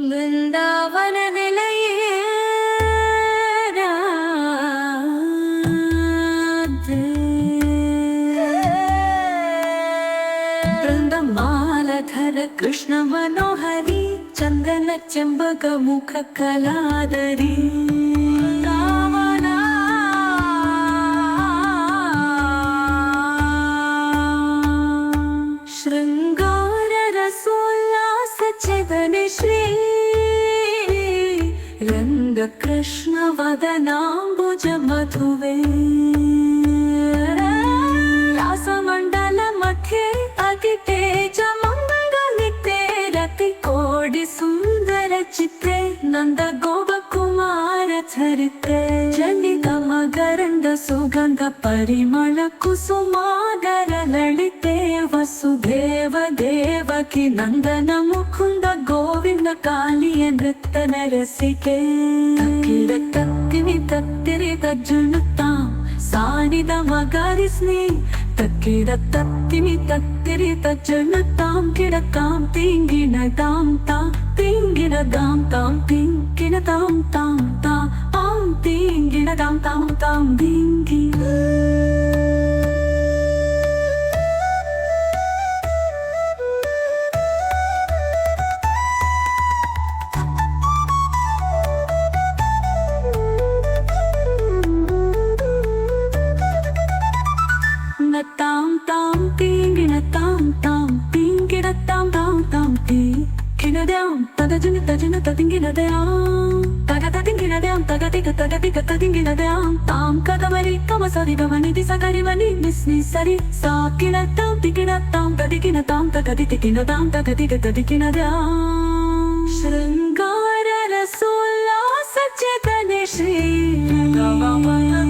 വൃന്ദാവന നിലയേ വൃന്ദമാലധര കൃഷ്ണ മനോഹരി ചന്ദന ചെമ്പക മുഖ കലാധരി ശൃംഗാര രസോല്ലാസ ചേതന ശ്രീ രംഗകൃഷ്ണ വദനാംബുജ മധുവേ രാസമണ്ഡല മധ്യേ അകിതേജ മംഗളിതേ രതികോടി സുന്ദര ചിത്രേ നന്ദ ഗോപകുമാര ചരിത്രേ ജനിത മകരന്ദ സുഗന്ധ പരിമള കുസുമാകര ലളിതേ വസുദേവ ദേവകി നന്ദന മുകുന്ദ ഗോവിന്ദ കാളിയ നൃത്തന രസികേ തക്കിട തത്തിരി തജ്ജുണുത്താം സാനിധ മകരി സ്നേ തക്കിട തത്തിരി തജ്ജുണുത്താം കിടക്കാം തിങ്കിണതാം താം തിങ്കിണതാം താം തിങ്കിണതാം താം താം ആം തിങ്കിണതാം താം താം തിങ്കി tam tam tingina tam tam tingina tam tam tam tingina down tagajina tingina down tagata tingina down tagatika tingina down tam kadamari kamasari bavani disagari mani nisni sari sakina tam tingina tam tadigina tam tagatikina tam tagatika tadigina down shringara rasulla sachetane shri gavamaya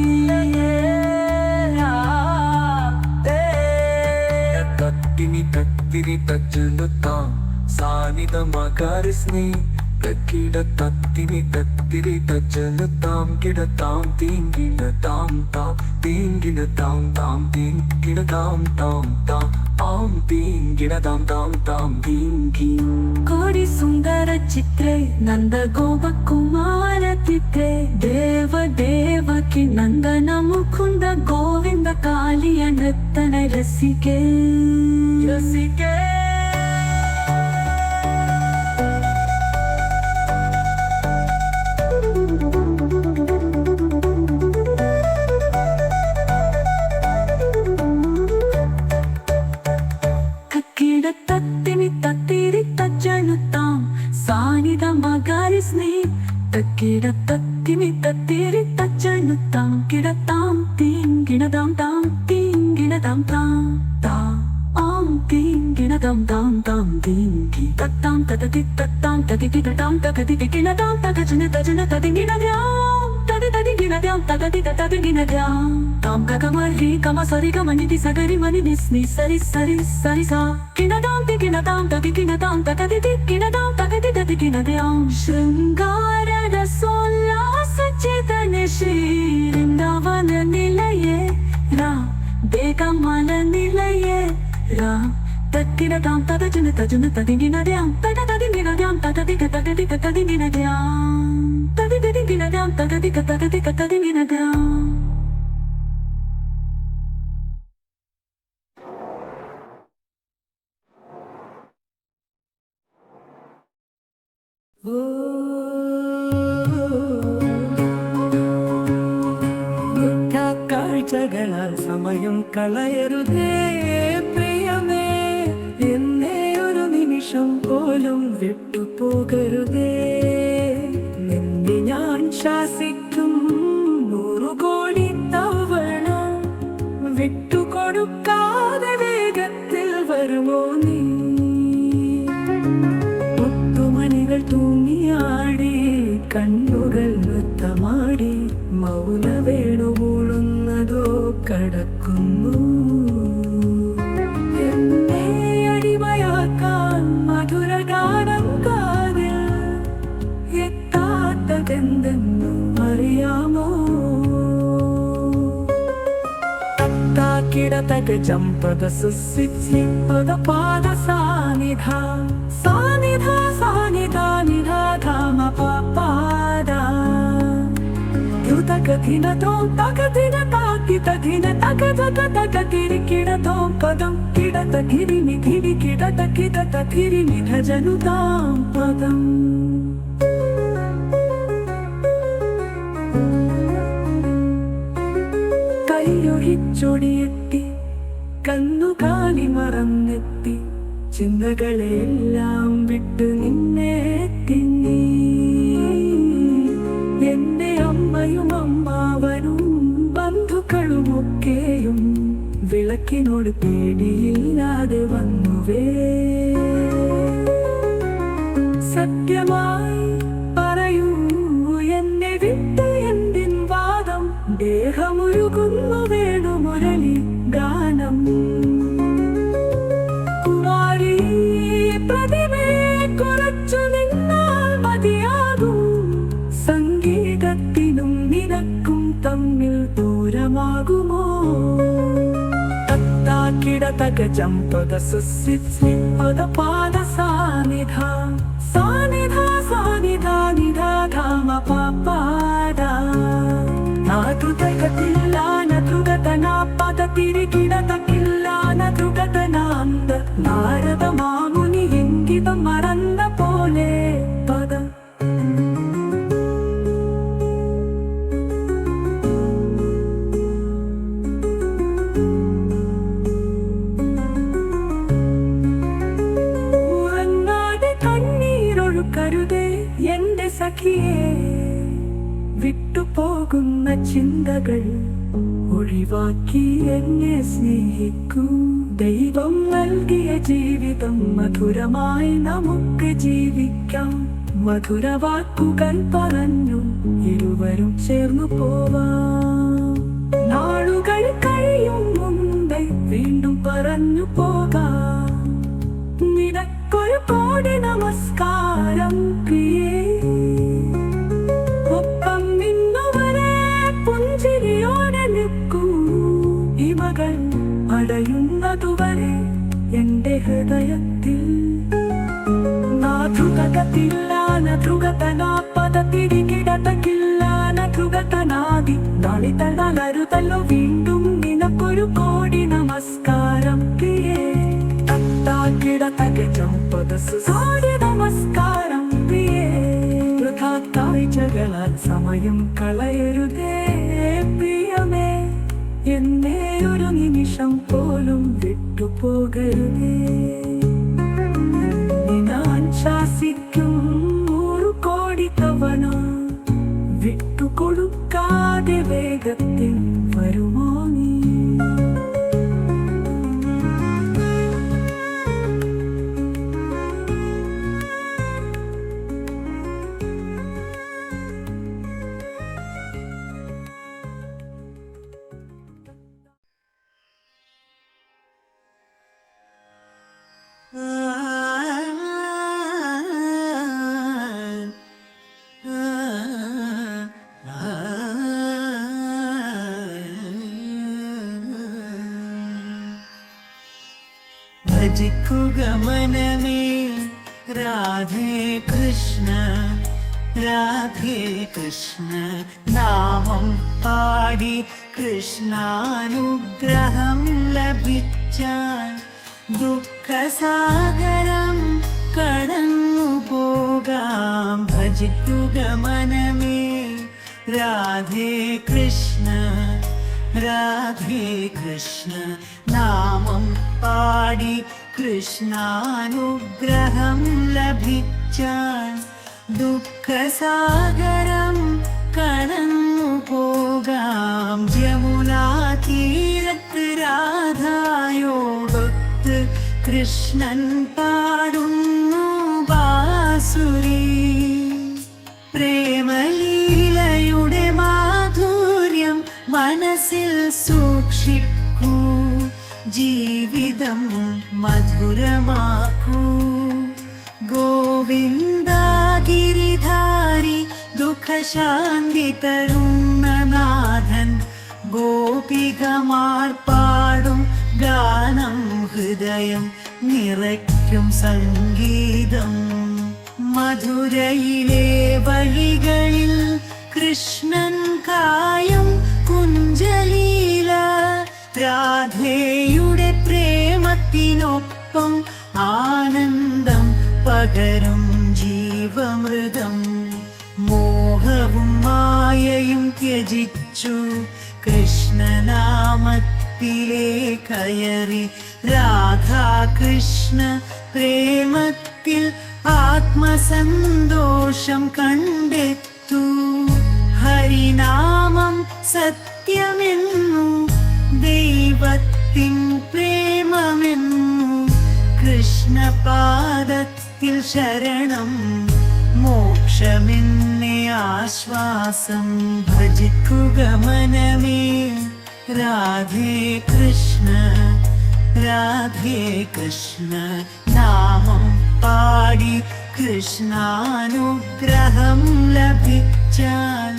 തത്തിരി തജ്ജുണുത്താം സാനിധ മകരി സ്നേ തക്കിട തത്തിരി തജ്ജുണുത്താം കിടത്താം തിങ്കിടതാം താം തിങ്കിടതാം താം തിങ്കിടതാം താം താം ആം തിങ്കിടതാം താം താം തിങ്കി കോടി സുന്ദര ചിത്രേ നന്ദ ഗോപകുമാര ചിത്രേ ദേവ ദേവകി നന്ദന മുകുന്ദ ഗോവിന്ദ കാളിയ നൃത്തന രസികേ രസികേ തത്തിരി തജ്ജുണുത്താം സാനിധ മകരി സ്നേ തക്കിട തത്തിരി തജ്ജുണുത്താം കിടത്താം തിങ്കിണതാം താം തിങ്കിണതാം താം താം ആം തിങ്കിണതാം താം താം തിങ്കി തത്താം തതതി തത്താം തതിതി തത്താം തകതികിണതാം തകജന തതിങ്കിണതാം തതികിണതാം തകതികിണതാം താം കകമരി കമസരി കമനി ദിസഗരി മനി നിസ്നി സരി സരി സരി സാ കിണതാം തികിണതാം തതികിണതാം തകതികിണതാം തകതികിണതാം ശൃംഗാര രസോല്ലാസ ചേതന ശ്രീ വൃന്ദാവന നിലയേ രാം ദേകമല നിലയേ രാം തക്കിടതാം തതജുന തതിങ്കിണതാം തകതികിണതാം തകതിക തതികിണതാം തതികിണതാം തകതിക തതികിണതാം കാഴ്ചകളാൽ സമയം കളയരുതേ പ്രിയമേ എന്നെ ഒരു നിമിഷം പോലും വിട്ടുപോകരുതേ നിന്നെ ഞാൻ ശ്വാസിക്കും 100 കോടി തവണ വിട്ടുകൊടുക്കാതെ വേഗത്തിൽ വരുമോ നീ മുത്തുമണികൾ തൂങ്ങിയാടി കണ്ണുകൾ നൃത്തമാടി മൗന വേണുകൂളുന്നതോ കടക്കുന്നു എന്നെ അടിമയാക്കാൻ മധുരഗാനം കാതിൽ എത്താത്തതെന്തെന്നും അറിയാമോ തത്താക്കിടതക ജംപദ സുസിപ്പദ പാദ സാനിധ സാനിധ സാനിധ നിധ തകതിനതോം തകതിനതാക്കി തകതിനതകതകതകതിരിക്കിടതോം പദം കിടതകിരിനി ധിരി കിടതകിടതകിരിനി ധജനുതാം പദം. കൈയൊഴിച്ചൊടിയെത്തി കന്നുകാലി മറന്നെത്തി ചിന്തകളെല്ലാം വിട്ട് നിന്നെ തിന്നി. എന്റെ അമ്മയും അമ്മാവനും ബന്ധുക്കളുമൊക്കെയും വിളക്കിനോട് പേടിയില്ലാതെ വന്നുവേ. സത്യമായി പറയൂ എന്നെ വിട്ട് എന്തിൻ വാദം, ദേഹമുരുകുന്നു വേണു മുരളി ഗാനം. കുമാരി പ്രതിമേ കുറച്ചു നിന്നാൽ മതിയാകും, സംഗീതത്തിനും നിനക്കും തമ്മിൽ ദൂരമാകുമോ? തത്താക്കിടതകജം പദസുസിപദ പാദ സാനിധ സാനിധ സാനിധ നിധാമ പാദ നാതുതകത്തില്ല നതുഗതന പദ തിരികിടതക്കില്ല നതുഗതനാന്ത നാരദ മാമുനി ഇംഗിതം മറന്ന പോലെ പദ. ഉറങ്ങാതെ കണ്ണീരൊഴുക്കരുതേ എന്റെ സഖിയേ, വിട്ടുപോകുന്ന ചിന്തകൾ ഒഴിവാക്കി എന്നെ സ്നേഹിക്കൂ. ദൈവം നൽകിയ ജീവിതം മധുരമായി നമുക്ക് ജീവിക്കാം. മധുരവാക്കുകൾ പറഞ്ഞു ഇരുവരും ചേർന്നു പോവാം. നാളുകൾ കഴിയും മുമ്പേ വീണ്ടും പറഞ്ഞു പോകാം. നിനക്കൊരു കോടി നമസ്കാരം പ്രിയേ. ഒപ്പം നിന്നുവരെ പുഞ്ചിരിയോടെ നിൽക്കൂ. ഇമകൾ അടയുന്നതുവരെ എന്റെ ഹൃദയത്തിൽ. നാധുകതത്തില്ല നധുകതന പദ തിരികിടതക്കില്ല നധുകതനാദി നാളിതളരുതല്ലോ വീണ്ടും നിനക്കൊരു കോടി നമസ്കാരം പ്രിയേ. തത്താക്കിടതകജം പദസുസാരി നമസ്കാരം പ്രിയേ. കാഴ്ചകളാൽ സമയം കളയരുതേ പ്രിയമേ, എന്നെ ഒരു നിമിഷം പോലും വിട്ടുപോകരുതേ. ഞാൻ ശാസിക്കും 100 കോടി തവണ, വിട്ടുകൊടുക്കാതെ വേഗത്തിൽ വരുമോ നീ? ഭജിക്കുക മനമേ രാധേ കൃഷ്ണ രാധേ കൃഷ്ണ നാമം പാടി കൃഷ്ണാനുഗ്രഹം ലഭിച്ചാൽ ദുഃഖസാഗരം കടന്നു പോകാം. ഭജിക്കുക മനമേ രാധേ കൃഷ്ണ രാധേ കൃഷ്ണ നാമം പാടി കൃഷ്ണാനുഗ്രഹം ലഭിച്ചാൽ ദുഃഖസാഗരം കടന്നു പോകാം. യമുനാ തീരത്ത് രാധായോടൊത്ത് കൃഷ്ണൻ പാടുന്നു ബാസുരി. പ്രേമലീലയുടെ മാധുര്യം മനസ്സിൽ സൂക്ഷിക്കൂ. ജീവിതം മധുരമാക്കൂ. ഗോവിന്ദ ഗിരിധാരി ദുഃഖശാന്തി തരുന്ന നാഥൻ ഗോപികമാർ പാടും ഗാനം ഹൃദയം നിറയ്ക്കും സംഗീതം. മധുരയിലെ വഴികളിൽ കൃഷ്ണൻ കായം കുഞ്ചലീല രാധയുടെ പ്രേമത്തിനൊപ്പം ആനന്ദം പകരും ജീവമൃതം മോഹവും മായയും ത്യജിച്ചു കൃഷ്ണനാമത്തിലേ കയറി രാധാകൃഷ്ണ പ്രേമത്തിൽ ആത്മസന്തോഷം കണ്ടെത്തു ഹരിനാമം സത്യമെന്നു ദൈവത്തിൻ പ്രേമമെന്നു കൃഷ്ണപാദത്തിൽ ശരണം മോക്ഷമെന്നെ ആശ്വാസം ഭജിക്കുക മനമേ രാധേ കൃഷ്ണ രാധേ കൃഷ്ണ നാമം പാടി കൃഷ്ണാനുഗ്രഹം ലഭിച്ചാൽ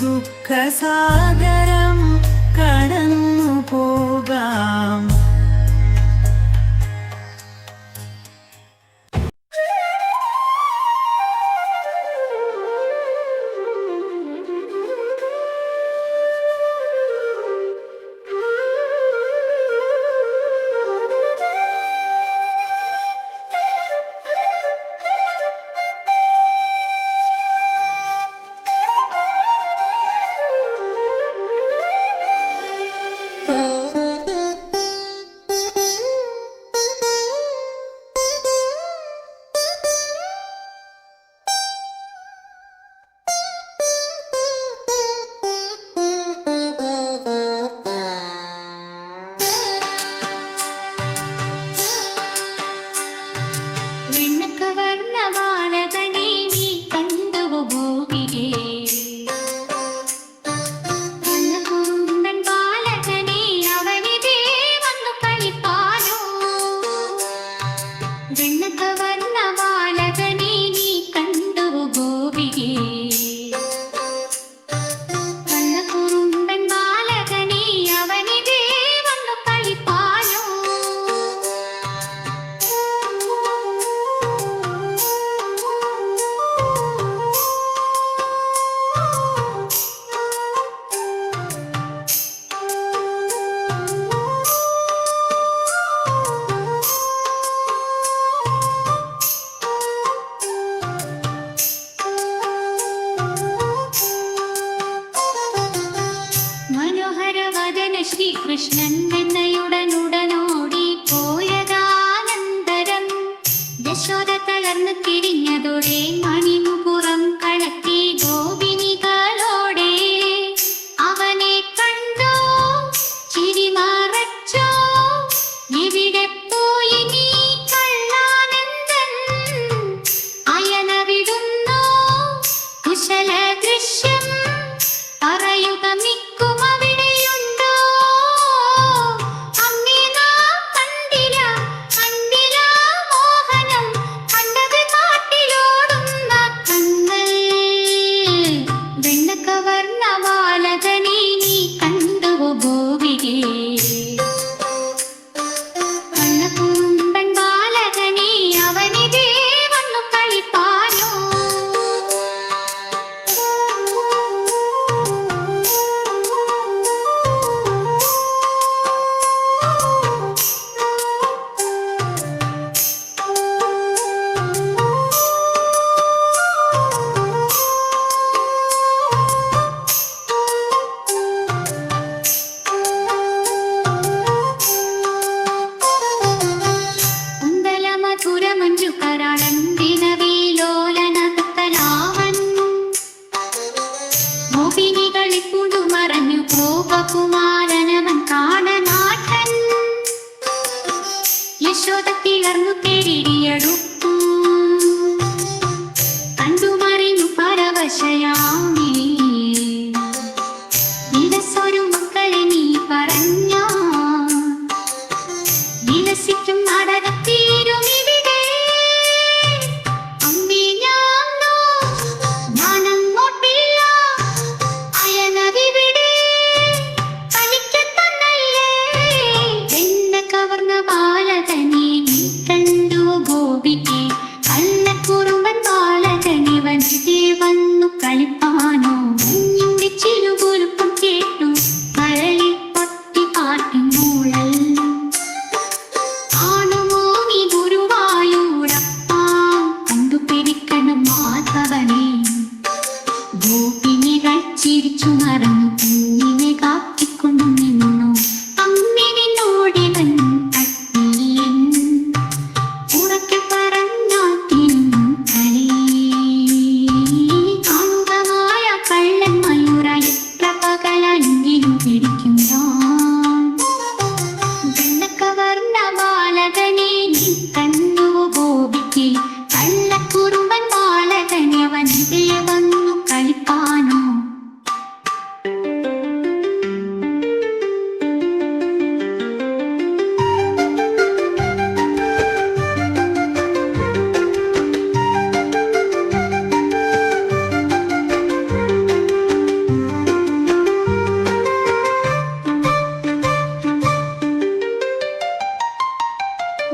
ദുഃഖസാഗരം കടന്നു പോകാം. രാഘവനെ ഗോപിനികൾ ചിരിച്ചു മറന്നു കുഞ്ഞിനെ കാത്തിക്കൊണ്ടു നിന്നു അമ്മിനോടിവൻ തട്ടിയൻ ഉറക്കെ പറഞ്ഞാൽ തിരിഞ്ഞു കളി അംഗമായ കള്ളൻ മയൂര എത്ര പകലെങ്കിലും പിടിക്കും ഞാൻ കവർന്ന ബാലകനെ നീ കണ്ടു ഗോപിക്ക് കള്ളക്കുറുമ്പൻ ബാലകനെ വനിതേ വന്നു കളിപ്പാനോ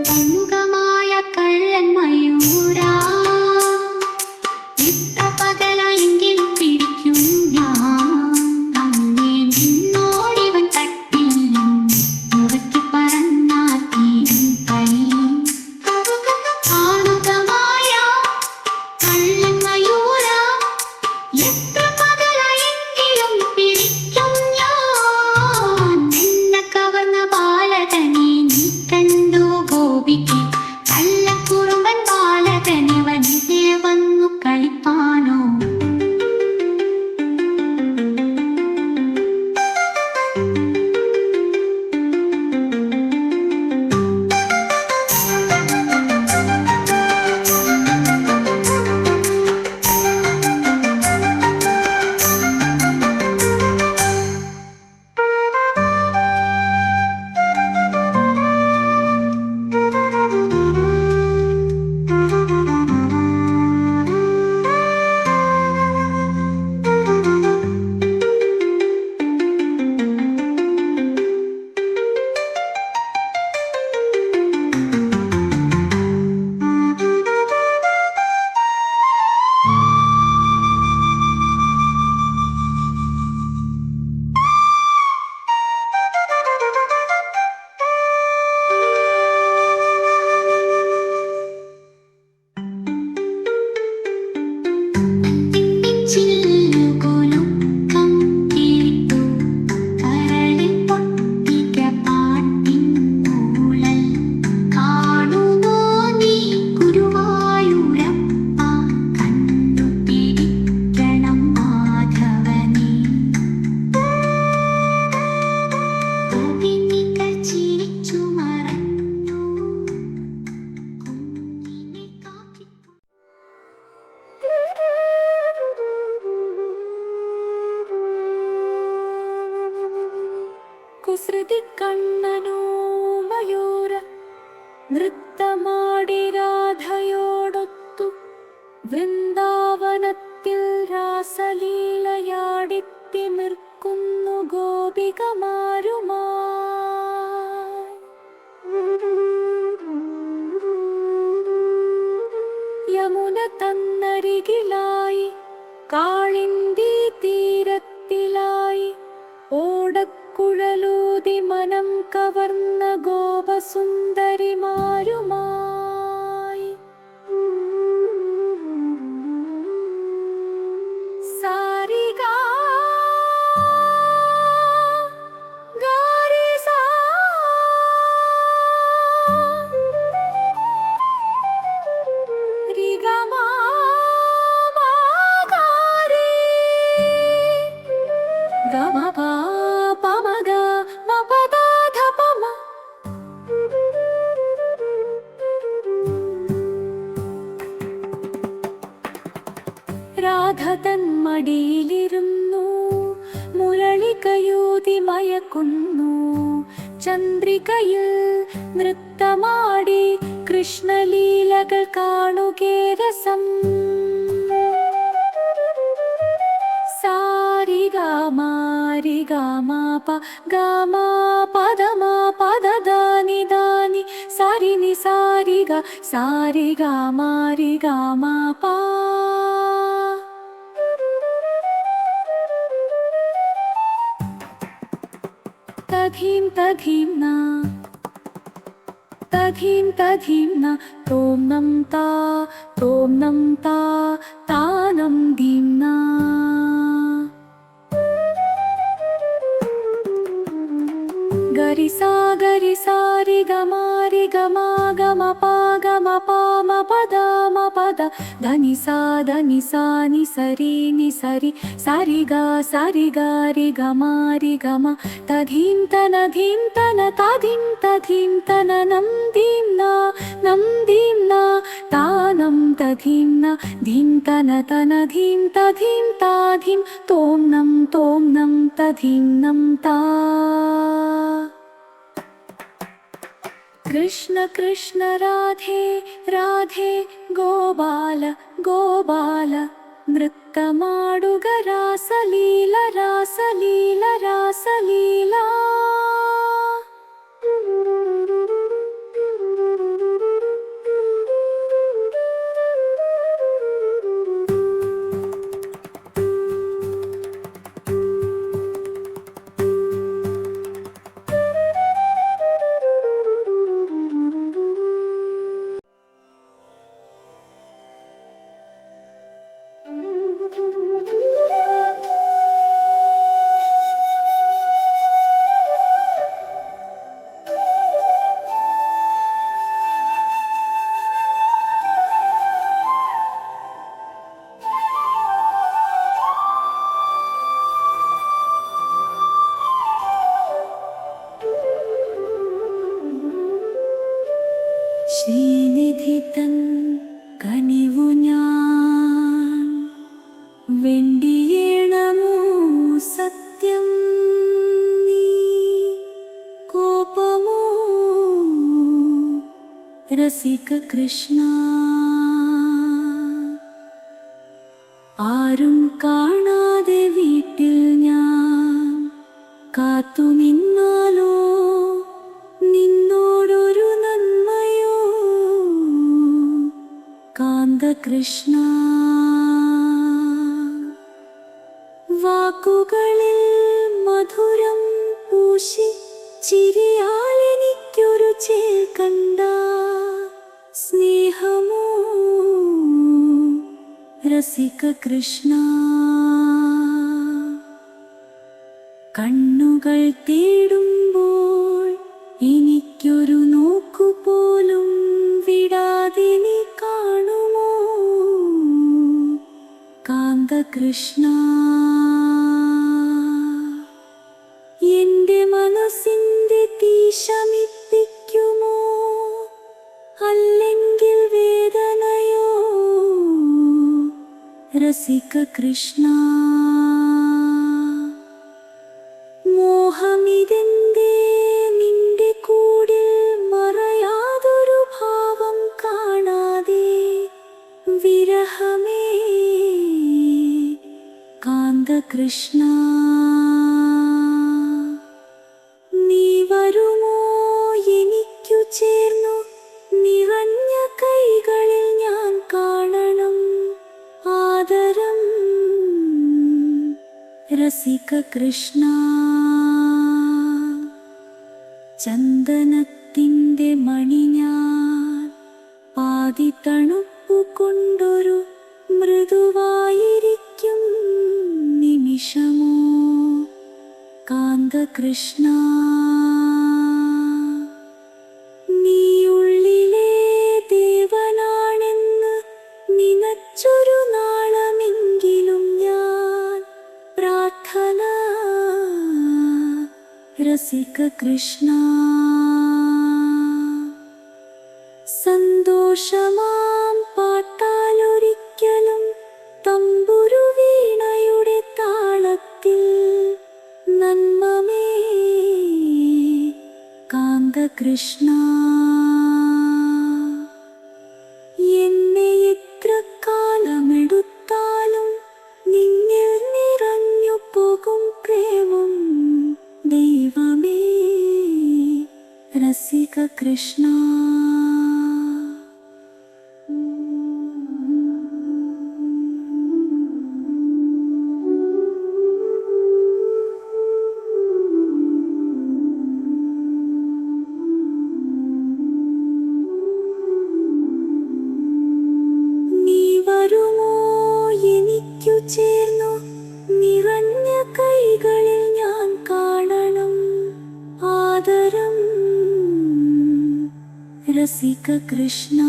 ഭംഗമായ കള്ളൻ മയൂരാ ഇത്ര പകലെങ്കിൽ പിടിക്കും ഞാൻ അന്നേ നിന്നോടിവൻ തട്ടിയും ഉറക്കി പറഞ്ഞാൽ തീരും കളി ആളുകമായ കള്ളൻ മയൂരാ എത്ര പകലെങ്കിലും പിടിക്കും ഞാൻ നിന്നെ കവർന്ന ബാലകനെ നീ കണ്ടു ഗോപിക്ക് കള്ളക്കുറുമ്പൻ ബാലകനെ വനിതേ വന്നു കളിപ്പാനോ ചില്ലുകൊലുക്കം കേട്ടു കരളിൽ പൊട്ടിക പാട്ടിൻ മൂളൽ കാണുമോ നീ ഗുരുവായൂരപ്പ കണ്ടുപിടിക്കണം മാധവനെ ഗോപിനികൾ ചിരിച്ചു മറന്നു കുഞ്ഞിനെ കാത്തിക്കൊണ്ടു കുസൃതി കണ്ണനോ മയൂര നൃത്തമാടി രാധയോടൊത്തു വൃന്ദാവനത്തിൽ രാസലീലയാടിത്തിമിർക്കുന്നു ഗോപികമാരുമായി യമുന തന്നരികിലായി കാളിന്തി തീരത്തിലായി ഓടക്കുഴലൂതി മനം കവർന്ന ഗോപസുന്ദരിമാരുമായി സാരിഗ ഗാരിസ രിഗമാ മാഗാരി ഗമപ പമഗ മപദാധപമ രാധ തൻ മടിയിലിരുന്നു മുരളികയൂതി മയക്കുന്നു ചന്ദ്രികയിൽ നൃത്തമാടി കൃഷ്ണലീലകൾ കാണുകേ രസം സാരി ഗാമാരി ഗാമാപ ഗാമാ പദമാ പദദാനി ദാനി സാരി നി സാരി ഗ സാരി ഗാമാരി ഗാമാപ തധീം തധീം ന തധീം തധീം ന തോം നം താ താ ധനി സാ ധനി സാ നി സരി സാരി ഗ രി ഗ മ തധീം തന താധീം തധീം തന നം ദീം ന താനം തധീം ന ധീം തന ധീം തധീം താധീം തോം നം തധീം നം താ. കൃഷ്ണ കൃഷ്ണ രാധേ രാധേ ഗോപാല ഗോപാല നൃത്തമാടുക രാസലീല രാസലീല രാസലീല. ശ്രീനിധി തൻ കനിവു ഞാൻ വെണ്ടിയേണമോ സത്യം നീ കോപമോ രസിക കൃഷ്ണ. ആരും കാണാതെ വീട്ടിൽ ഞാൻ കാത്തു നിന്നാലോ നിന്നോടൊരു നന്മയോ കാന്തകൃഷ്ണ. വാക്കുകളിൽ മധുരം പൂശി ചിരിയാൽ എനിക്കൊരു ചേൽ കണ്ട സ്നേഹമോ രസിക കൃഷ്ണ. കണ്ണുകൾ തേടുമ്പോൾ എനിക്കൊരു നോക്കുപോലും വിടാതെ നീ കാണുമോ കാന്തകൃഷ്ണ. എന്റെ മനസ്സിന്റെ തീ ശമിപ്പിക്കുമോ അല്ലെങ്കിൽ വേദനയോ രസിക കൃഷ്ണ. മോഹമിതെന്തേ നിന്റെ കൂടിൽ മറയാതൊരു ഭാവം കാണാതെ വിരഹമേ കാന്തകൃഷ്ണ. നീ വരുമോ എനിക്കു ചേർന്നു നിറഞ്ഞ കൈകളിൽ ഞാൻ കാണണം ആദരം രസിക കൃഷ്ണ. ചന്ദനത്തിൻ്റെ മണി ഞാൻ പാതി തണുപ്പു കൊണ്ടൊരു മൃദുവായിരിക്കും നിമിഷമോ കാന്തകൃഷ്ണ. നീ ഉള്ളിലെ ദേവനാണെന്ന് നിനച്ചൊരു നാളമെങ്കിലും ഞാൻ പ്രാർത്ഥന രസിക കൃഷ്ണ. സന്തോഷമാം പാട്ടാലൊരിക്കലും തമ്പുരു വീണയുടെ താളത്തിൽ നന്മമേ കാന്തകൃഷ്ണ. എന്നെ എത്ര കാലമെടുത്താലും നിന്നിൽ നിറഞ്ഞു പോകും പ്രേമം ദൈവമേ രസിക കൃഷ്ണ. നീ വരുമോ എനിക്കു ചേർന്നു നിറഞ്ഞ കൈകളിൽ ഞാൻ കാണണം ആദരം രസിക കൃഷ്ണ.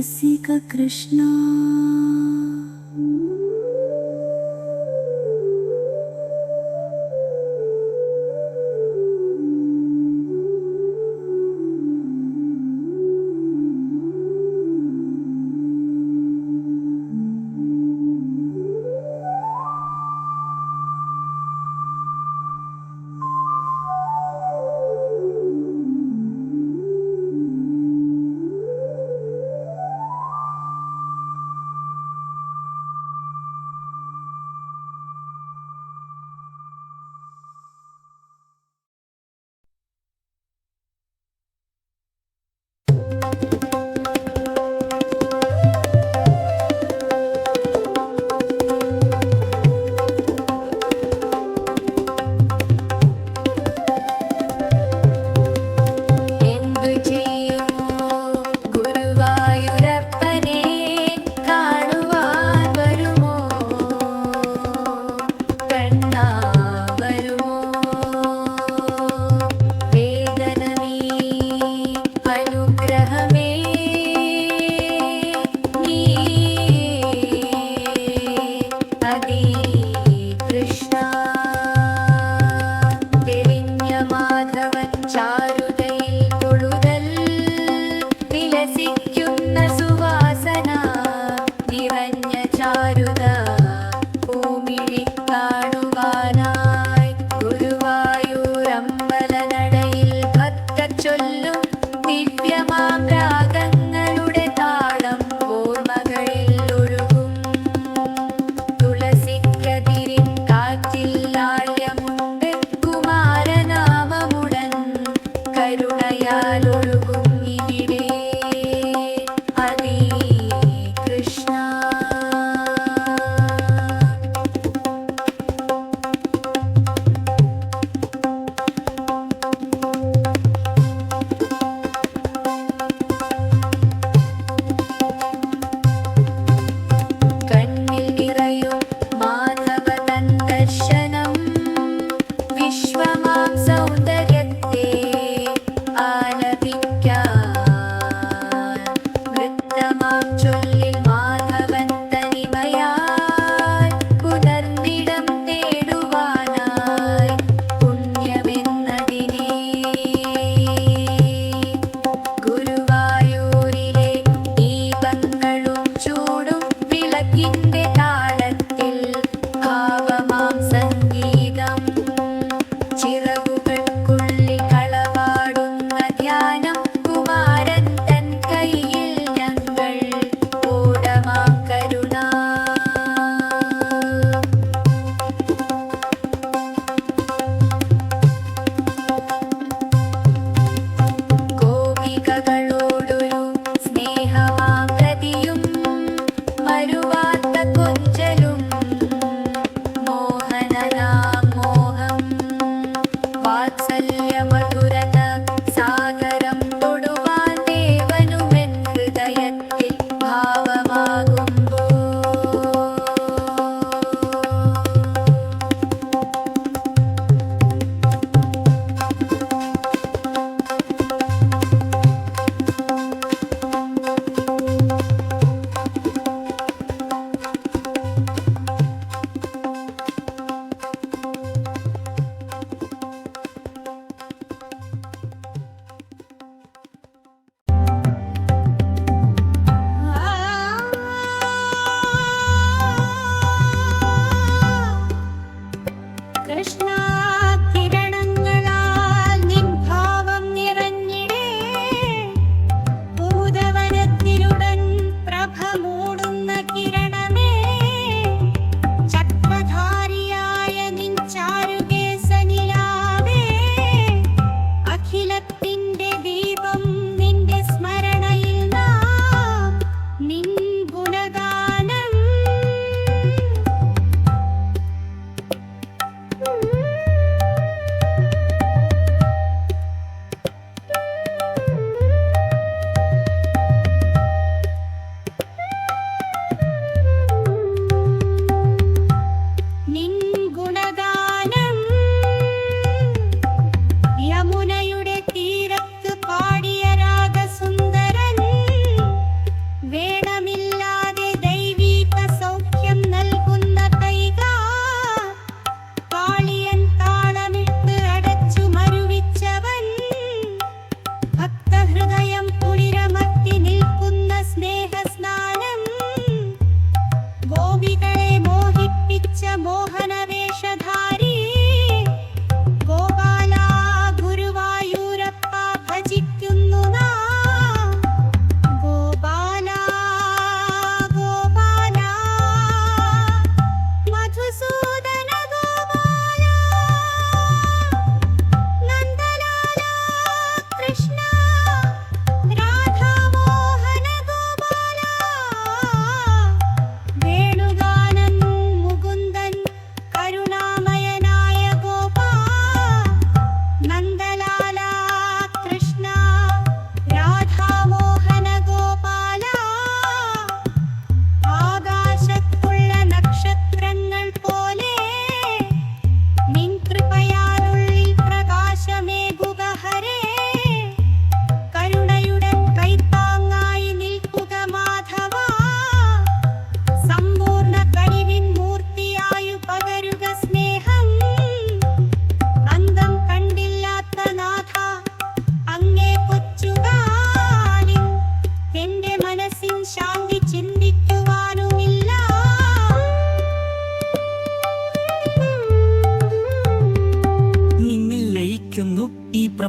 രസിക കൃഷ്ണ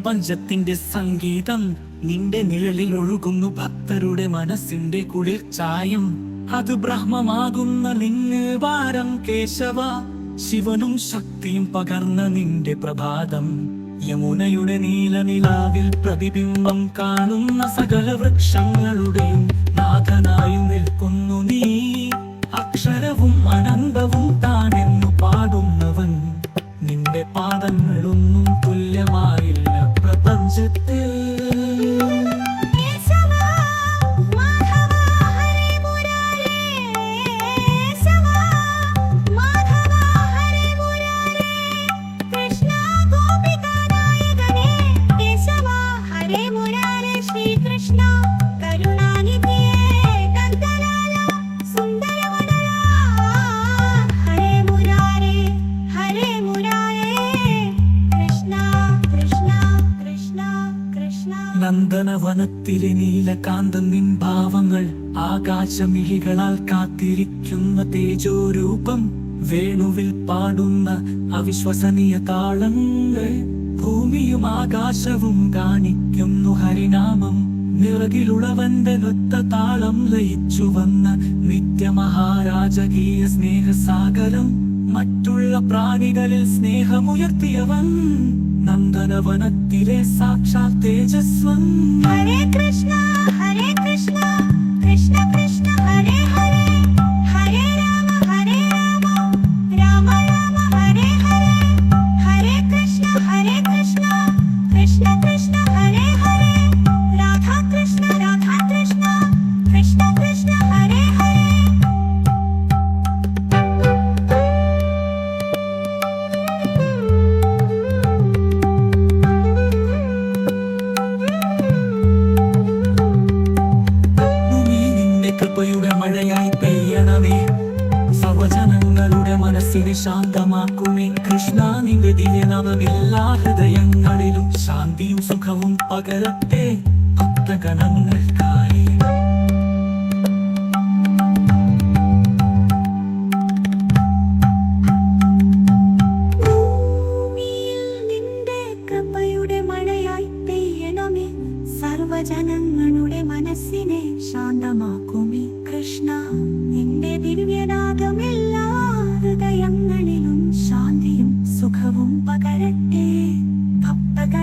പ്രപഞ്ചത്തിന്റെ സംഗീതം നിന്റെ നിഴലിൽ ഒഴുകുന്നു ഭക്തരുടെ മനസ്സിന്റെ കുളിർ ചായം അത് ബ്രഹ്മമാകുന്ന നിന്നെ വാരം കേശവ ശിവനും ശക്തിയും പകർന്ന നിന്റെ പ്രഭാതം യമുനയുടെ നീലനിലാവിൽ പ്രതിബിംബം കാണുന്ന സകല വൃക്ഷങ്ങളുടെയും നാഥനായി നിൽക്കുന്നു നീ അക്ഷരവും അനന്തവും താനെന്നു പാടുന്നവൻ നിന്റെ പാദങ്ങളൊന്നും തുല്യമായില്ല പ്രപഞ്ചത്തിൽ നന്ദനവനത്തിലെ നീലകാന്തൻ നിൻ ഭാവങ്ങൾ ആകാശമിഴികളാൽ കാത്തിരിക്കുന്ന തേജോരൂപം വേണുവിൽ പാടുന്ന അവിശ്വസനീയ താളങ്ങൾ ഭൂമിയും ആകാശവും കാണിക്കുന്നു ഹരിനാമം നിറകിലുളവന്റെ നൃത്ത താളം ലയിച്ചു വന്ന നിത്യമഹാരാജകീയ സ്നേഹസാഗരം മറ്റുള്ള പ്രാണികളിൽ സ്നേഹമുയർത്തിയവൻ നന്ദനവനത്തിലെ സാക്ഷാൽ തേജസ്വൻ ഹരേ കൃഷ്ണ കൃഷ്ണ കൃഷ്ണ ഹരേ ഹരേ ഹരേ രാമ രാമ രാമ ഹരേ ഹരേ ഹരേ കൃഷ്ണ കൃഷ്ണ കൃഷ്ണ ഹരേ ഹരേ രാധാ കൃഷ്ണ കൃഷ്ണ കൃഷ്ണ ഹരേ ഹരേ കൃപയുടെ മഴയായി പെയ്യണമേ സർവജനങ്ങളുടെ മനസ്സിനെ ശാന്തമാക്കുമേ കൃഷ്ണ നിന്റെ ദിനനാമം എല്ലാ ഹൃദയങ്ങളിലും ശാന്തിയും സുഖവും പകരട്ടെ ഭക്തഗണങ്ങൾക്കായി നിന്റെ കൃപയുടെ മഴയായി പെയ്യണമേ സർവജനങ്ങളുടെ മനസ്സിനെ ശാന്തമാക്കുമേ കൃഷ്ണ നിന്റെ ദിവ്യനാദം എല്ലാ ഹൃദയങ്ങളിലും ശാന്തിയും സുഖവും പകരട്ടെ ഭക്തഗണങ്ങൾക്കായി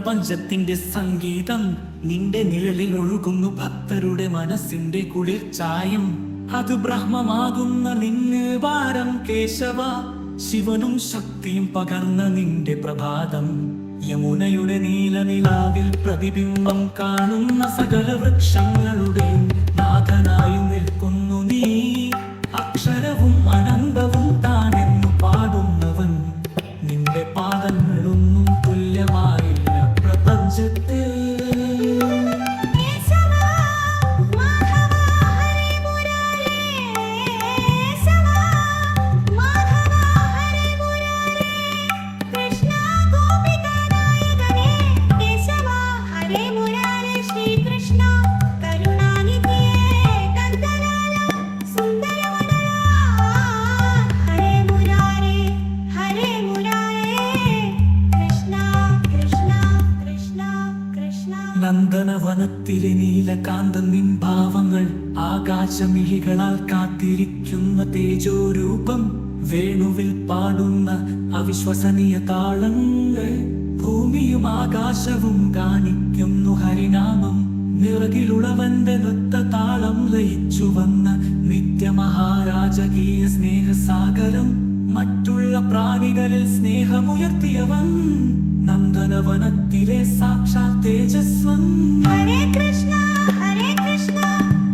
പ്രപഞ്ചത്തിന്റെ സംഗീതം നിന്റെ നിഴലിൽ ഒഴുകുന്നു ഭക്തരുടെ മനസ്സിന്റെ കുളിർച്ചായം അത് ബ്രഹ്മമാകുന്ന നിന്നെ വാരം കേശവ ശിവനും ശക്തിയും പകർന്ന നിന്റെ പ്രഭാതം യമുനയുടെ നീലനിലാവിൽ പ്രതിബിംബം കാണുന്ന സകല വൃക്ഷങ്ങളുടെയും നാഥനായി നിൽക്കുന്നു നീ അക്ഷരവും അനന്തവും താനെന്നു പാടുന്നവൻ നിന്റെ പാദങ്ങളൊന്നും തുല്യമായില്ല പ്രപഞ്ചത്തിൽ നന്ദനവനത്തിലെ നീലകാന്തൻ നിൻ ഭാവങ്ങൾ ആകാശമിഹികളാൽ കാത്തിരിക്കുന്ന തേജോരൂപം വേണുവിൽ പാടുന്ന അവിശ്വസനീയ താളങ്ങൾ ഭൂമിയും ആകാശവും ഗാനിക്കുന്നു ഹരിനാമം നിറകിലുളവന്റെ നൃത്ത താളം ലയിച്ചു വന്ന നിത്യമഹാരാജകീയ സ്നേഹസാഗരം മറ്റുള്ള പ്രാണികളിൽ സ്നേഹമുയർത്തിയവൻ നന്ദനവനത്തിലെ സാക്ഷാൽ തേജസ്വൻ ഹരേ കൃഷ്ണ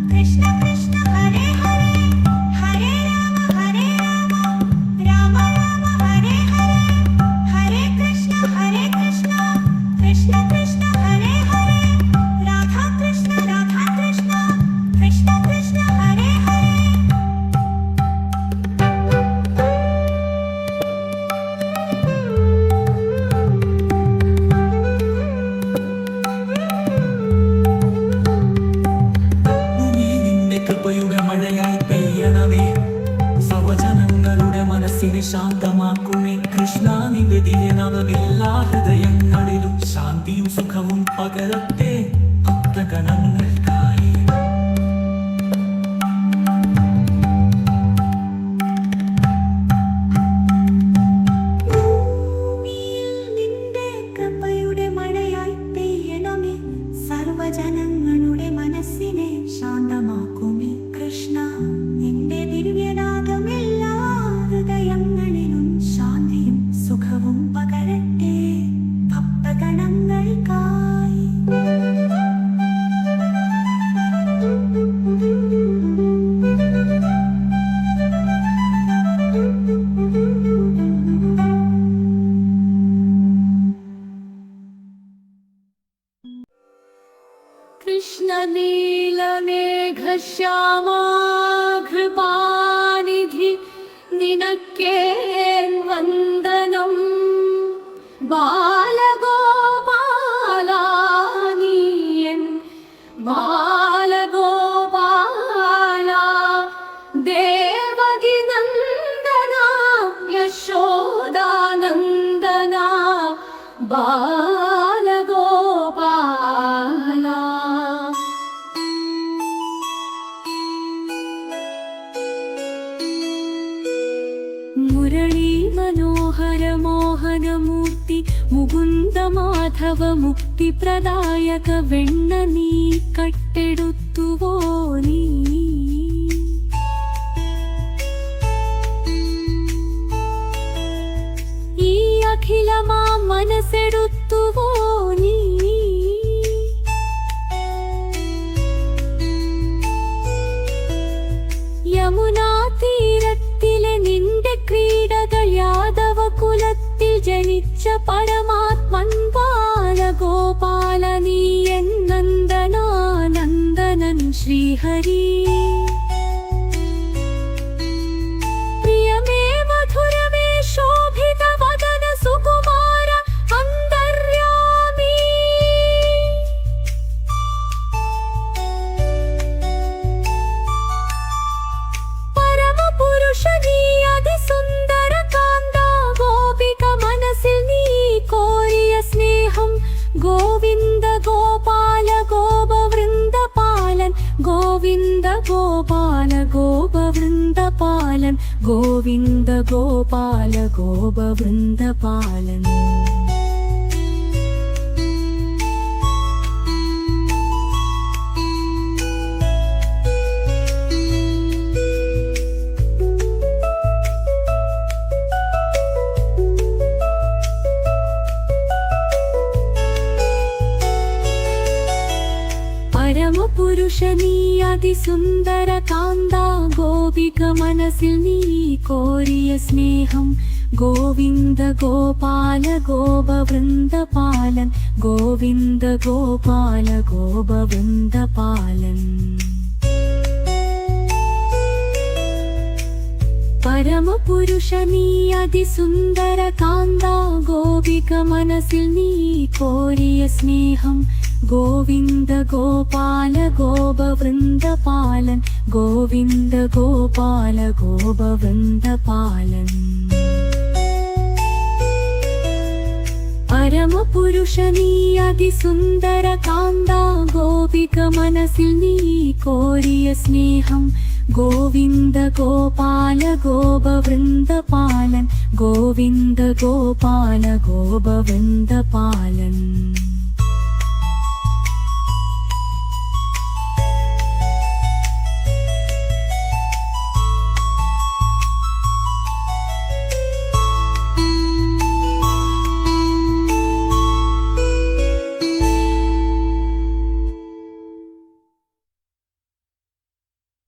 കൃഷ്ണ കൃഷ്ണ ഹരേ ഹരേ ഹരേ രാമ രാമ രാമ ഹരേ ഹരേ ഹരേ കൃഷ്ണ കൃഷ്ണ കൃഷ്ണ ഹരേ ഹരേ രാധാ കൃഷ്ണ കൃഷ്ണ കൃഷ്ണ ഹരേ ഹരേ കൃപയുടെ മഴയായി പെയ്യണമേ സർവജനങ്ങളുടെ മനസ്സിനെ ശാന്തമാക്കുമേ കൃഷ്ണ നിന്റെ ദിനനവമെല്ലാ ഹൃദയങ്ങളിലും ശാന്തിയും സുഖവും പകരട്ടെ ഭക്തഗണങ്ങൾക്കായി നിന്റെ കൃപയുടെ മഴയായി പെയ്യണമേ സർവജനങ്ങളുടെ മനസ്സിനെ ശാന്തമാക്കുമേ കൃഷ്ണ നിന്റെ ദിവ്യനാഥമെല്ലാ ഹൃദയങ്ങളിലും ശാന്തിയും സുഖവും പകരട്ടെ ഭക്തഗണങ്ങൾക്കായി കൃഷ്ണനീലമേഘശ്യാമാ കൃപാനിധി നിനക്കേൻ വന്ദനം ബാലഗോപാലനീയൻ ബാലഗോപാല ദേവകി നന്ദന യശോദാനന്ദന ബാലഗോപാല മുരളീ മനോഹര മോഹനമൂർത്തി മുകുന്ദ മാധവ മുക്തി പ്രദായക വെണ്ണ നീ കട്ടെടുത്തുവോ നീ ഈ അഖിലമാ മനസ്സെടുത്തുവോ നീ യമുനാ തീരത്തിലെ നിന്റെ ക്രീഡകൾ യാദവ കുലത്തിൽ ജനിച്ച പരമാത്മൻ ബാലഗോപാല നീ എൻ നന്ദനാനന്ദനൻ ശ്രീഹരി പ്രിയമേ മധുരമേ ശോഭിത വദന സുകുമാര അന്തര്യാമി പരമപുരുഷനീ അതിസുന്ദര കാന്ത ഗോപിക മനസ്സിൽ നീ കോരിയ സ്നേഹം ഗോവിന്ദ ഗോപാല ഗോപവൃന്ദപാലൻ ഗോവിന്ദ ഗോപാല ഗോപവൃന്ദപാലൻ ഗോവിന്ദ ഗോപാല ഗോപവൃന്ദപാലൻ അതിസുന്ദര കാന്ത ഗോപിക മനസ്സിൽ നീ കോരിയ സ്നേഹം ഗോവിന്ദ ഗോപാല ഗോപവൃന്ദപാലൻ ഗോവിന്ദ ഗോപാല ഗോപവൃന്ദപാലൻ പരമപുരുഷ നീ അതിസുന്ദര കാന്ത ഗോപിക മനസ്സിൽ നീ കോരിയ സ്നേഹം ഗോവിന്ദ ഗോപാല ഗോപവൃന്ദപാലൻ ഗോവിന്ദ ഗോപാല ഗോപവൃന്ദപാലൻ പരമപുരുഷ നീ അതിസുന്ദര കാന്ത ഗോപിക മനസ്സിൽ നീ കോരിയ സ്നേഹം ഗോവിന്ദ ഗോപാല ഗോപവൃന്ദപാലൻ ഗോവിന്ദ ഗോപാല ഗോപവൃന്ദപാലൻ